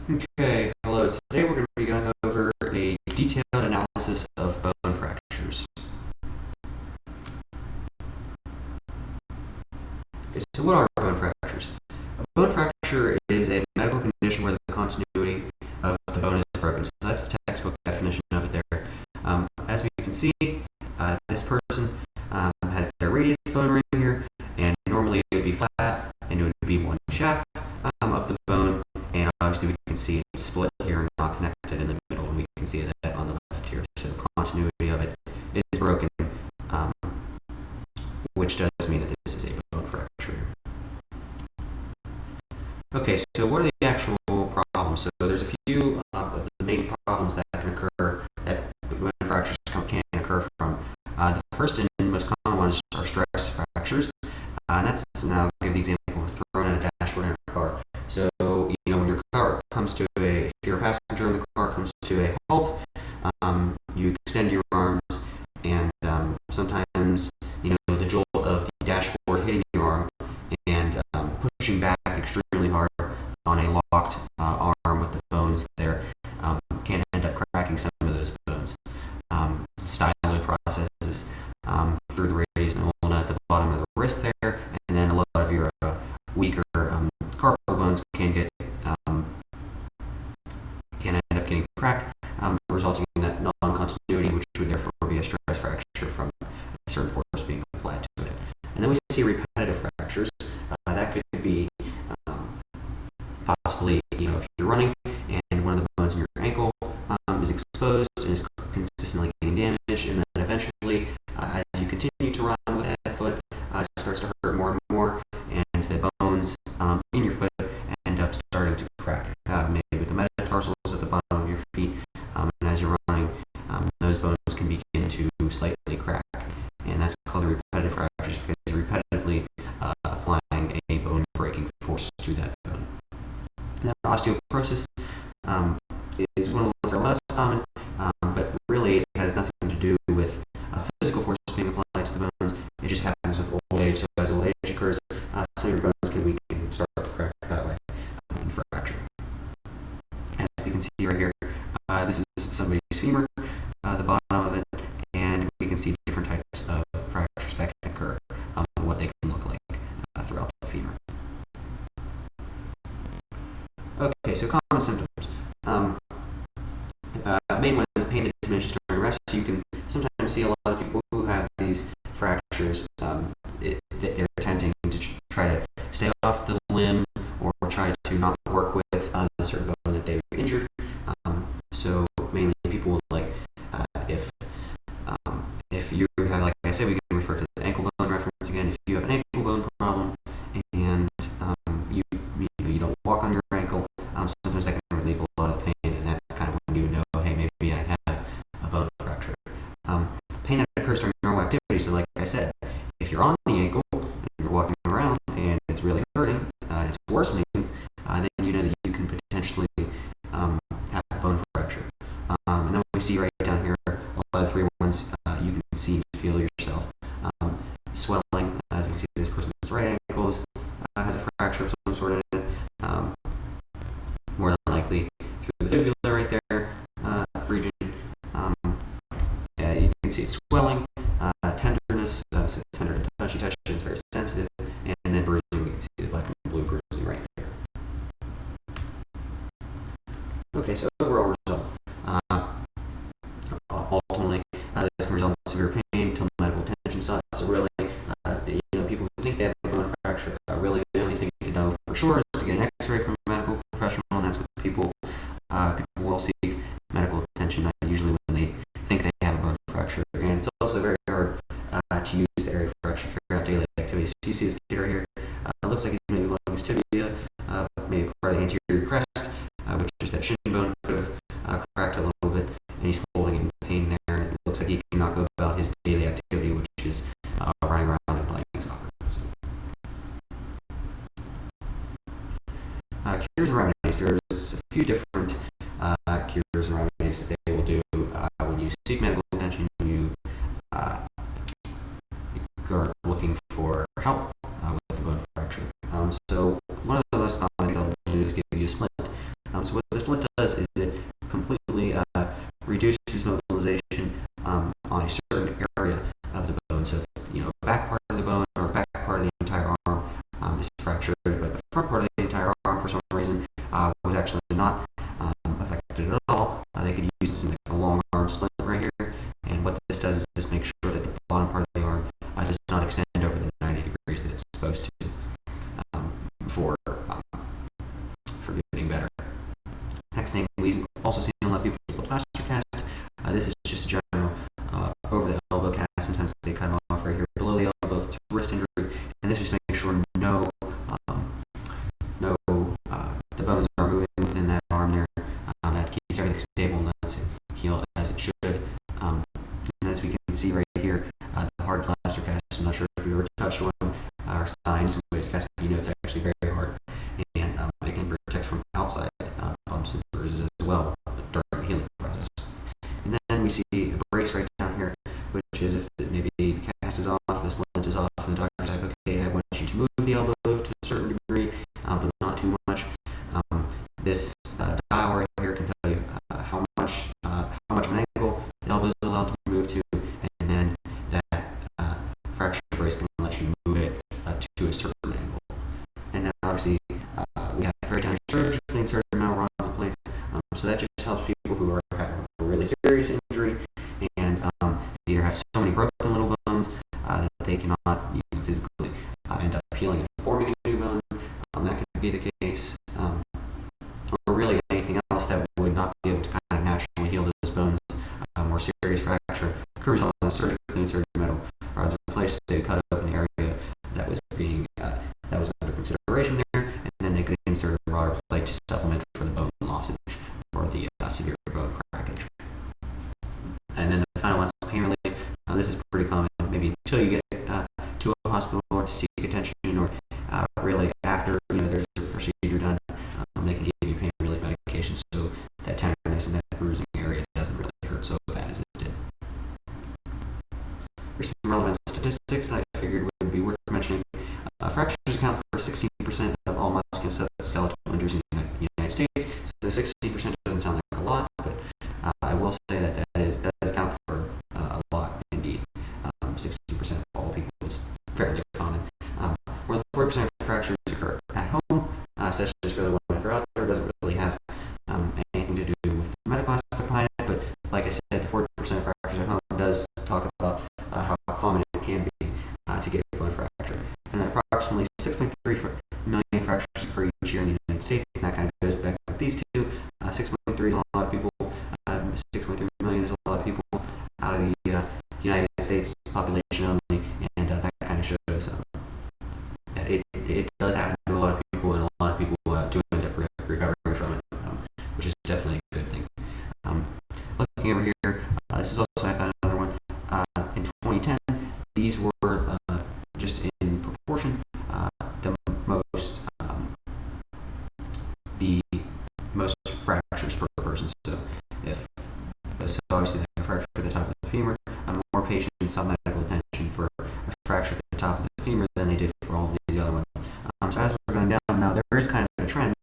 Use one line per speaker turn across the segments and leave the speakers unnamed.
Okay, hello. Today we're going to be going over a detailed analysis of bone fractures. Okay, so what are bone fractures? A bone fracture is a medical condition where the continuity of the bone is broken. So that's the textbook definition of it there. As we can see, this person has their radius bone right here, and normally it would be flat, and it would be one shaft of the bone, and obviously we can see it's split here and not connected in the middle, and we can see that on the left here. So the continuity of it is broken, which does mean that this is a bone fracture. Okay, so what are the actual problems? So there's a few of the main problems that can occur, that bone fractures can occur from. The first and most common ones are stress fractures, and that's, now I'll give the example of throwing at a dashboard in a car. So, when your car comes to if you're a passenger and the car comes to a halt, you extend your arms, and sometimes, the jolt of the dashboard hitting your arm and pushing back extremely hard on a locked arm with the bones there can end up cracking some of those bones. Styloid processes through the radius and ulna at the bottom of the wrist there, and then a lot of your weaker carpal bones can end up getting cracked, resulting in that non-continuity, which would therefore be a stress fracture from a certain force being applied to it. And then we see repetitive fractures. That could be possibly, if you're running and one of the bones in your ankle is exposed and is consistently getting damaged, and then eventually, as you continue to run with that foot, it starts to hurt more and more, and the bones in your foot end up starting to crack, maybe with the metatarsals at the bottom of your feet, and as you're running, those bones can begin to slightly crack, and that's called a repetitive fractures because you're repetitively applying a bone-breaking force to that bone. And then osteoporosis is one of the ones that are less common, but really it has nothing to do with physical force being applied to the bones. It just happens with old age. So as old age occurs, some of your bones can weaken and start to crack that way and fracture. As you can see right here, this is somebody's femur, the bottom of it, and we can see different types of fractures that can occur, what they can look like throughout the femur. Okay, so common symptoms. Main one is pain that diminishes during rest. You can sometimes see a lot of people who have these fractures. They're attempting to try to stay off the limb or try to not work with the certain bone that they've injured. So mainly people would if you have, like I said, we can refer to the ankle bone reference again. If you have an ankle bone problem and you don't walk on your ankle, sometimes that can relieve a lot of pain, and that's kind of when you know, hey, maybe I have a bone fracture. Pain that occurs during normal activity. So, like I said, if you're on the ankle and you're walking around and it's really hurting, and it's worsening, then you know that you can potentially have a bone fracture. And then we see right down here, a lot of three ones you can see and feel yourself. Swelling, as you can see, this person's right ankle has a fracture of some sort in it. More than likely through the fibula right there region. You can see it's swelling, tenderness, so tender to touchy, it's very sensitive, and then bruising, we can see the black and blue bruising right there. Okay, so overall result. Ultimately, this can result in severe pain until medical attention sought. So really, people who think they have a bone fracture, really the only thing to know for sure is to get an X-ray from a medical professional, and that's what people will seek medical attention usually when they think they have a bone fracture. And it's also very hard to use the area of fracture to carry out daily activities. So you see this kid right here. It looks like he's maybe holding his tibia, maybe part of the anterior crest, which is that shin bone could have cracked a little bit, and he's holding it in pain there, and it looks like he cannot go about his daily activity, which is running around and playing soccer. So. Cures and remedies. There's a few different cures and remedies that they will do when you seek medical attention. You are looking for help with the bone fracture. So one of the most common things they'll do is give you a splint. So what this does is just make sure that the bottom part of the arm does not extend over the 90 degrees that it's supposed to um, for getting better. Next thing, we also see a lot of people use the plaster cast. This is just a general over the elbow cast. Sometimes they cut them off right here below the elbow if it's a wrist injury, and this just makes sure the bones are moving within that arm there. That keeps everything stable and lets it heal as it should. And as we can see right here, the hard plaster cast, I'm not sure if you ever touched one or signed somebody's cast, you know it's actually very hard, and it can protect from outside bumps and bruises as well during the healing process. And then we see a brace right down here, which is if maybe the cast is off, the splint is off, and the doctor's like, okay, I want you to move the elbow to a certain degree, but not too much. This dial right here can tell you how much of an angle the elbow is allowed to move to, and then that fracture brace can let you move it to a certain angle. And then obviously we have very tiny surgically inserted metal rods and plates, so that just helps people who are having a really serious injury and they either have so many broken little bones that they cannot physically end up healing and forming a new bone. That could be the case. Or really anything else that would not be able to kind of naturally heal those bones. More serious fracture occurs on the surgically inserted metal rods and plates. They cut open the area that was under consideration there, and then they could insert a rod or plate to supplement for the bone lossage or the severe bone crackage. And then the final one is pain relief. This is pretty common, maybe until you get to a hospital or to seek attention, or really after there's a procedure done. They can give you pain relief medication so that tenderness and that bruising area doesn't really hurt so bad as it did. Here's some relevant statistics that I figured would be worth mentioning. Fractures account for 16% of all musculoskeletal injuries in the United States. So 16% doesn't sound like a lot, but I will say that does account for a lot indeed. 16% of all people is fairly common. More than 40% of fractures occur at home. So that's just really what I throw out there. It doesn't really have anything to do with the medical aspect behind it, but like I said, the 40% of fractures at home does talk about how common it can be to get a bone fracture. And then approximately 6.3 million fractures occur each year in the United States, and that kind of goes back with these two. 6.3 is a lot of people. 6.3 million is a lot of people out of the United States population only, and that kind of shows that it does happen to a lot of people, and a lot of people do end up recovering from it, which is definitely a good thing. Looking over here, this is also, I found another one. In 2010, these were just in proportion the most fractures per person. So obviously they have a fracture at the top of the femur, more patients sought medical attention for a fracture at the top of the femur than they did for all of these other ones. So as we're going down now, there is kind of a trend.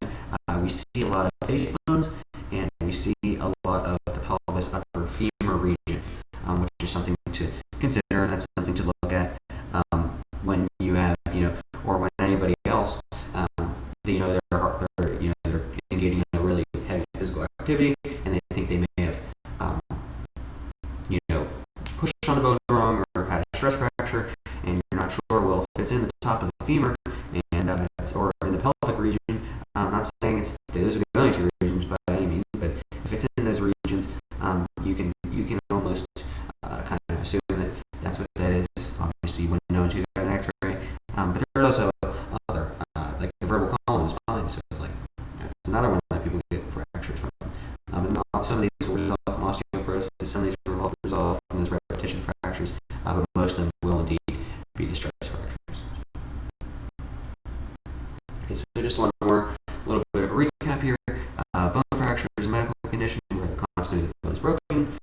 We see a lot of face bones, and we see a lot of the pelvis upper femur region, which is something to consider, and that's something to look at when you have, or when anybody else, they're engaging in a really heavy physical activity, and they think they may have, pushed on the bone wrong or had a stress fracture, and you're not sure, well, if it's in the top of the femur and or in the pelvic region, I'm not saying those are the only two regions by any means, but if it's in those regions, you can almost kind of assume that that's what that is. Obviously, you wouldn't know until you got an X-ray, but there's also other like the vertebral column is fine, so like that's another one that people get fractures from. And some of these will resolve from osteoporosis, some of these will resolve from those repetition fractures, but most of them will indeed be the stress fractures. Okay, so just one more, a little bit of a recap here. Bone fracture is a medical condition where the continuity of the bone is broken.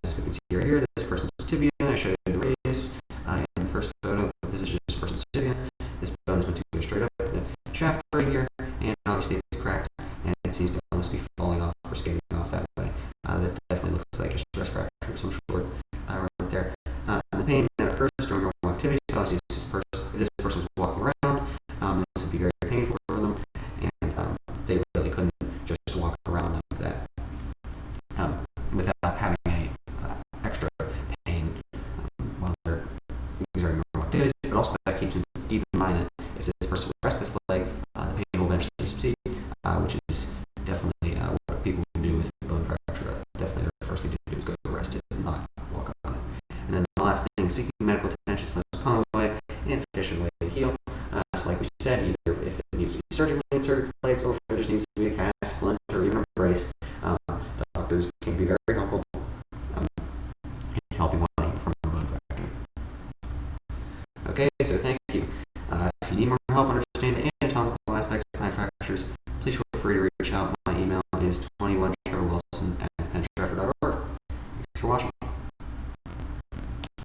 As we can see right here, this person's tibia. I showed you the radius in the first photo. This is just this person's tibia. This bone is going to go straight up the shaft right here, and obviously it's cracked, and it seems to almost be falling off or skating off that way. That definitely looks like a stress fracture of some sort right there. And the pain that occurs during normal activity, so obviously if this person was walking around, this would be very painful for them, and they really couldn't just walk around like that without having any extra pain screw plates, or if there just needs to be a cast, splint, or even a brace, doctors can be very helpful in helping one heal from a bone fracture. Okay, so thank you. If you need more help understanding